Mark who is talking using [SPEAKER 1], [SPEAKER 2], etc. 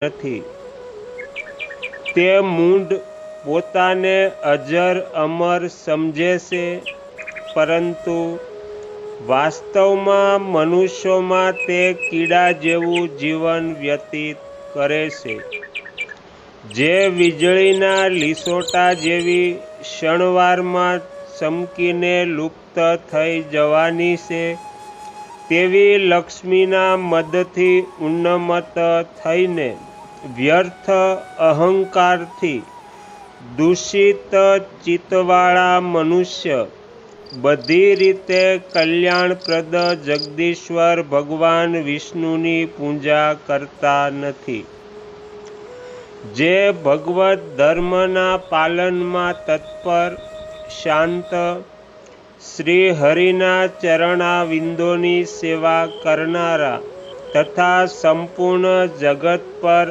[SPEAKER 1] નથી। તે મૂઢ પોતાને અજર અમર સમજે છે, પરંતુ વાસ્તવમાં મનુષ્યોમાં તે કીડા જેવું જીવન વ્યતીત કરે છે, જે વીજળીના લીસોટા જેવી ક્ષણવારમાં ચમકીને લુપ્ત થઈ જવાની છે, તેવી લક્ષ્મીના મદથી ઉન્મત્ત થઈને વ્યર્થ અહંકારથી દૂષિત ચિત્તવાળા મનુષ્ય બધી રીતે કલ્યાણપ્રદ જગદીશ્વર ભગવાન વિષ્ણુની પૂજા કરતા નથી, જે ભગવદ્ ધર્મના પાલનમાં તત્પર, શાંત, શ્રી હરિના ચરણાવિંદોની સેવા કરનારા તથા સંપૂર્ણ જગત પર